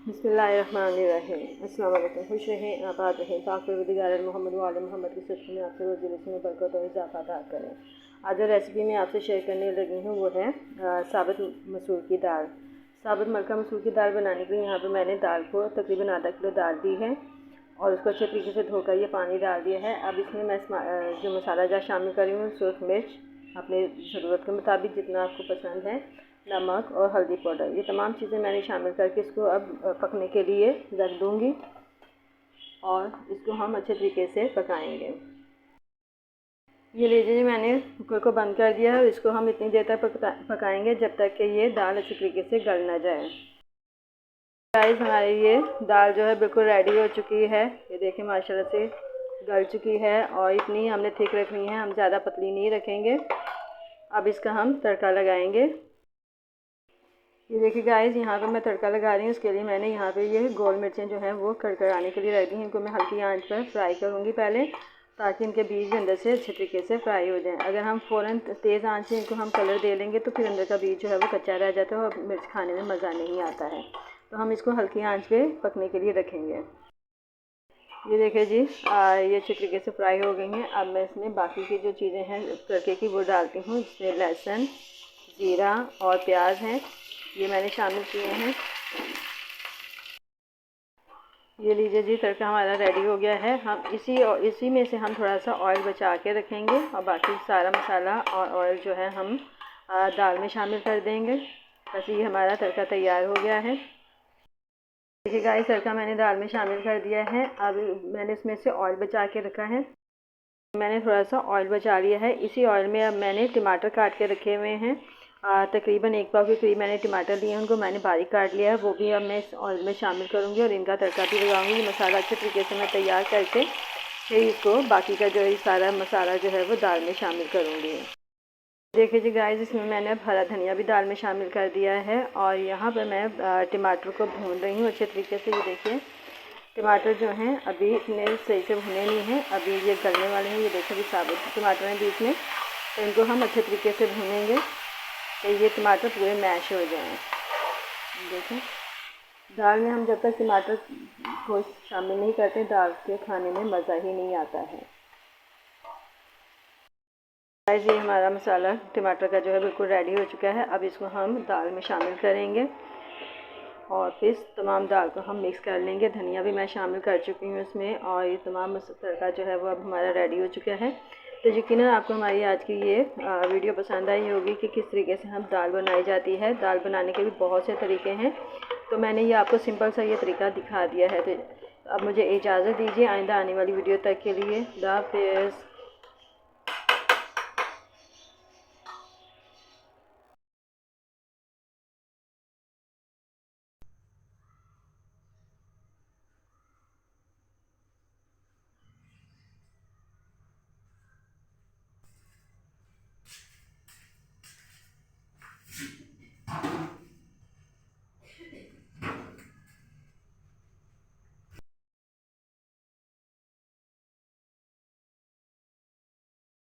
बिस्मिल्लाहिर्रहमानिर्रहीम। अस्सलाम वालेकुम। खुश रहें, आबाद रहें, पाक परवरदिगार मोहम्मद व आले मोहम्मद की सिफ़त में आपसे रोज़ी रोज़ी में बरकत और इज़ाफ़ा अता करें। आज जो रेसिपी मैं आपसे शेयर करने लगी हूँ वो है साबित मसूर की दाल। साबित मलका मसूर की दाल बनाने के लिए यहाँ पर मैंने दाल को तकरीबन आधा किलो दाल दी है और उसको अच्छे तरीके से धोकर ये पानी डाल दिया है। अब इसमें मैं जो मसाला जात शामिल कर रही हूँ, सूरख मिर्च अपने ज़रूरत के मुताबिक जितना आपको पसंद है, नमक और हल्दी पाउडर, ये तमाम चीज़ें मैंने शामिल करके इसको अब पकने के लिए रख दूँगी और इसको हम अच्छे तरीके से पकाएंगे। ये लीजिए, मैंने कुकर को बंद कर दिया है और इसको हम इतनी देर तक पकाएंगे जब तक कि ये दाल अच्छे तरीके से गल ना जाए। गाइस, हमारी ये दाल जो है बिल्कुल रेडी हो चुकी है। ये देखिए माशाल्लाह से गल चुकी है और इतनी हमने थिक रखनी है, हम ज़्यादा पतली नहीं रखेंगे। अब इसका हम तड़का लगाएंगे। ये देखिए गाइस, यहाँ पे मैं तड़का लगा रही हूँ। उसके लिए मैंने यहाँ पे ये गोल मिर्चें जो हैं वो कड़कड़ाने के लिए रख दी हैं। इनको मैं हल्की आंच पर फ्राई करूँगी पहले, ताकि इनके बीज अंदर से अच्छे तरीके से फ्राई हो जाएं। अगर हम फ़ौरन तेज़ आंच से इनको हम कलर दे लेंगे तो फिर अंदर का बीज जो है वो कच्चा रह जाता है और मिर्च खाने में मज़ा नहीं आता है। तो हम इसको हल्की आंच पे पकने के लिए रखेंगे। ये देखिए जी, ये अच्छे तरीके से फ्राई हो गई हैं। अब मैं इसमें बाकी की जो चीज़ें हैं तड़के की वो डालती हूँ। इसमें लहसुन, ज़ीरा और प्याज हैं, ये मैंने शामिल किए हैं। ये लीजिए जी, तड़का हमारा रेडी हो गया है। हम इसी में से हम थोड़ा सा ऑयल बचा के रखेंगे और बाकी सारा मसाला और ऑयल जो है हम दाल में शामिल कर देंगे। बस ये हमारा तड़का तैयार हो गया है। देखिए गाइस, तड़का मैंने दाल में शामिल कर दिया है। अब मैंने इसमें से ऑयल बचा के रखा है। मैंने थोड़ा सा ऑयल बचा लिया है। इसी ऑयल में अब मैंने टमाटर काट के रखे हुए हैं। तकरीबन 1 पाव के करीब मैंने टमाटर लिए हैं, उनको मैंने बारीक काट लिया है। वो भी अब मैं इस ऑयल में शामिल करूँगी और इनका तड़का भी लगाऊँगी। ये मसाला अच्छे तरीके से मैं तैयार करके फिर इसको बाकी का जो ये सारा मसाला जो है वो दाल में शामिल करूँगी। देखिए जी गाइस, इसमें मैंने अब हरा धनिया भी दाल में शामिल कर दिया है और यहाँ पर मैं टमाटर को भून रही हूँ अच्छे तरीके से। ये देखिए, टमाटर जो हैं अभी इतने सही से भुने नहीं हैं, अभी ये गलने वाले हैं। ये देखिए, अभी साबुत टमाटर हैं बीच में, तो इनको हम अच्छे तरीके से भूनेंगे कि ये टमाटर पूरे मैश हो जाएं। देखें, दाल में हम जब तक टमाटर को शामिल नहीं करते, दाल के खाने में मज़ा ही नहीं आता है। गाइस, ये हमारा मसाला टमाटर का जो है बिल्कुल रेडी हो चुका है। अब इसको हम दाल में शामिल करेंगे और फिर तमाम दाल को हम मिक्स कर लेंगे। धनिया भी मैं शामिल कर चुकी हूँ इसमें और ये तमाम तड़का जो है वो अब हमारा रेडी हो चुका है। तो यकीनन आपको हमारी आज की ये वीडियो पसंद आई होगी कि किस तरीके से हम दाल बनाई जाती है। दाल बनाने के भी बहुत से तरीके हैं, तो मैंने ये आपको सिंपल सा ये तरीका दिखा दिया है। तो अब मुझे इजाज़त दीजिए, आइंदा आने वाली वीडियो तक के लिए। खुदा हाफ़िज़।